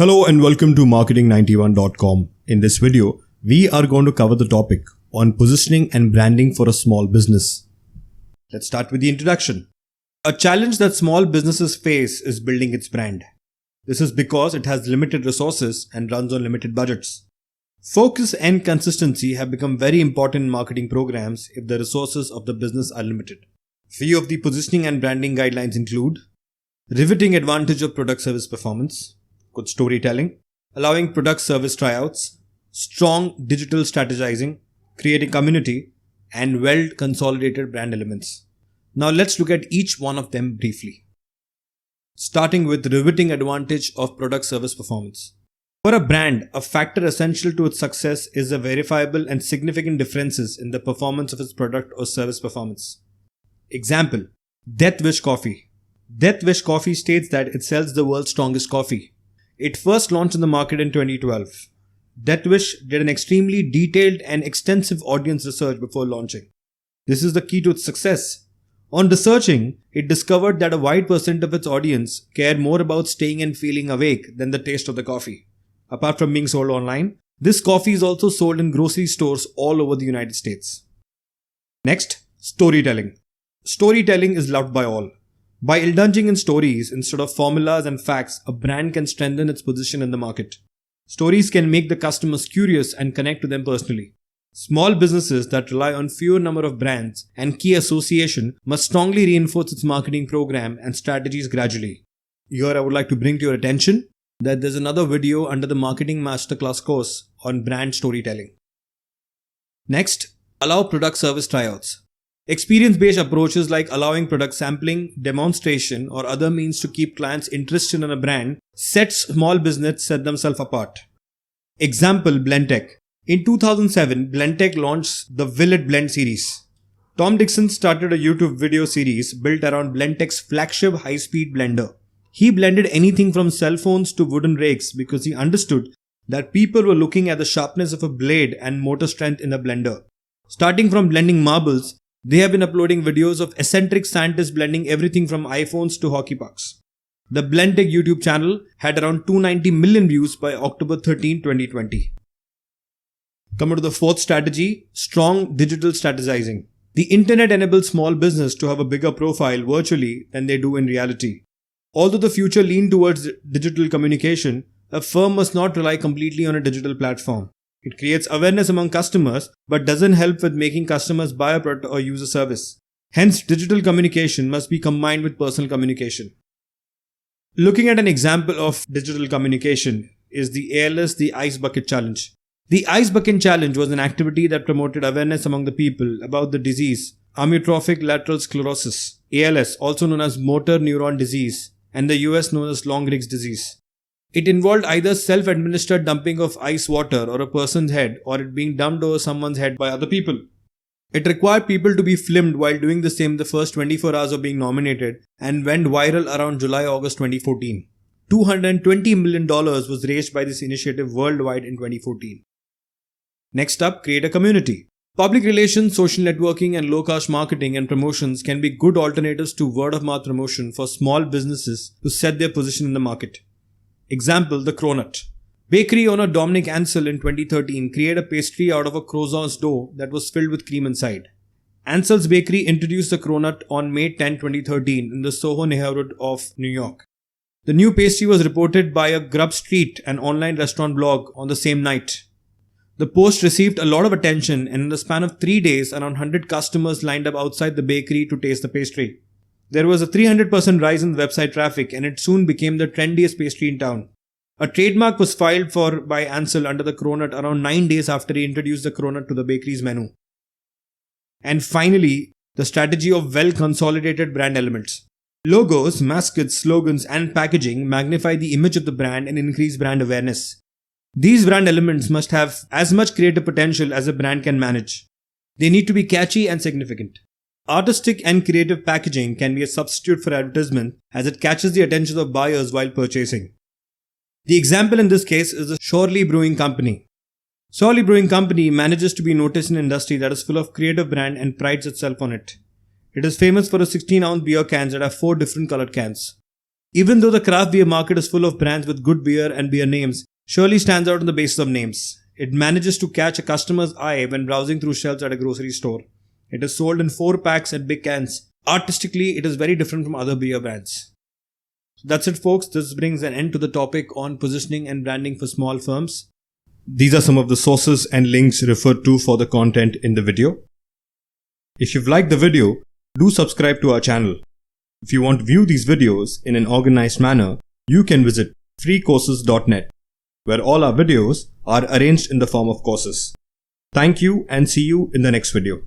Hello and welcome to marketing91.com. In this video, we are going to cover the topic on positioning and branding for a small business. Let's start with the introduction. A challenge that small businesses face is building its brand. This is because it has limited resources and runs on limited budgets. Focus and consistency have become very important in marketing programs if the resources of the business are limited. Few of the positioning and branding guidelines include riveting advantage of product service performance, good storytelling, allowing product service tryouts, strong digital strategizing, creating community, and well-consolidated brand elements. Now let's look at each one of them briefly. Starting with riveting advantage of product service performance. For a brand, a factor essential to its success is the verifiable and significant differences in the performance of its product or service performance. Example, Death Wish Coffee. Death Wish Coffee states that it sells the world's strongest coffee. It first launched in the market in 2012. Death Wish did an extremely detailed and extensive audience research before launching. This is the key to its success. On researching, it discovered that a wide percent of its audience care more about staying and feeling awake than the taste of the coffee. Apart from being sold online, this coffee is also sold in grocery stores all over the United States. Next, storytelling. Storytelling is loved by all. By indulging in stories instead of formulas and facts, a brand can strengthen its position in the market. Stories can make the customers curious and connect to them personally. Small businesses that rely on fewer number of brands and key association must strongly reinforce its marketing program and strategies gradually. Here I would like to bring to your attention that there's another video under the Marketing Masterclass course on brand storytelling. Next, allow product service tryouts. Experience-based approaches like allowing product sampling, demonstration, or other means to keep clients interested in a brand set themselves apart. Example, Blendtec. In 2007, Blendtec launched the Will It Blend series. Tom Dixon started a YouTube video series built around Blendtec's flagship high-speed blender. He blended anything from cell phones to wooden rakes because he understood that people were looking at the sharpness of a blade and motor strength in a blender. Starting from blending marbles, they have been uploading videos of eccentric scientists blending everything from iPhones to hockey pucks. The Blendtec YouTube channel had around 290 million views by October 13, 2020. Coming to the fourth strategy, strong digital strategizing. The internet enables small business to have a bigger profile virtually than they do in reality. Although the future leans towards digital communication, a firm must not rely completely on a digital platform. It creates awareness among customers but doesn't help with making customers buy a product or use a service. Hence, digital communication must be combined with personal communication. Looking at an example of digital communication is the ALS, the Ice Bucket Challenge. The Ice Bucket Challenge was an activity that promoted awareness among the people about the disease, amyotrophic lateral sclerosis, ALS, also known as motor neuron disease, and the US known as Long's disease. It involved either self-administered dumping of ice water on a person's head or it being dumped over someone's head by other people. It required people to be filmed while doing the same the first 24 hours of being nominated and went viral around July-August 2014. $220 million was raised by this initiative worldwide in 2014. Next up, create a community. Public relations, social networking, and low-cost marketing and promotions can be good alternatives to word-of-mouth promotion for small businesses to set their position in the market. Example, the Cronut. Bakery owner Dominic Ansel in 2013 created a pastry out of a croissant's dough that was filled with cream inside. Ansel's Bakery introduced the Cronut on May 10, 2013 in the Soho neighborhood of New York. The new pastry was reported by a Grub Street, an online restaurant blog, on the same night. The post received a lot of attention and in the span of 3 days, around 100 customers lined up outside the bakery to taste the pastry. There was a 300% rise in website traffic and it soon became the trendiest pastry in town. A trademark was filed for by Ansel under the Cronut around 9 days after he introduced the Cronut to the bakery's menu. And finally, the strategy of well-consolidated brand elements. Logos, mascots, slogans, and packaging magnify the image of the brand and increase brand awareness. These brand elements must have as much creative potential as a brand can manage. They need to be catchy and significant. Artistic and creative packaging can be a substitute for advertisement as it catches the attention of buyers while purchasing. The example in this case is the Shorley Brewing Company. Shorley Brewing Company manages to be noticed in an industry that is full of creative brand and prides itself on it. It is famous for its 16-ounce beer cans that have 4 different colored cans. Even though the craft beer market is full of brands with good beer and beer names, Shirley stands out on the basis of names. It manages to catch a customer's eye when browsing through shelves at a grocery store. It is sold in 4 packs and big cans. Artistically, it is very different from other beer brands. So that's it, folks. This brings an end to the topic on positioning and branding for small firms. These are some of the sources and links referred to for the content in the video. If you've liked the video, do subscribe to our channel. If you want to view these videos in an organized manner, you can visit freecourses.net, where all our videos are arranged in the form of courses. Thank you and see you in the next video.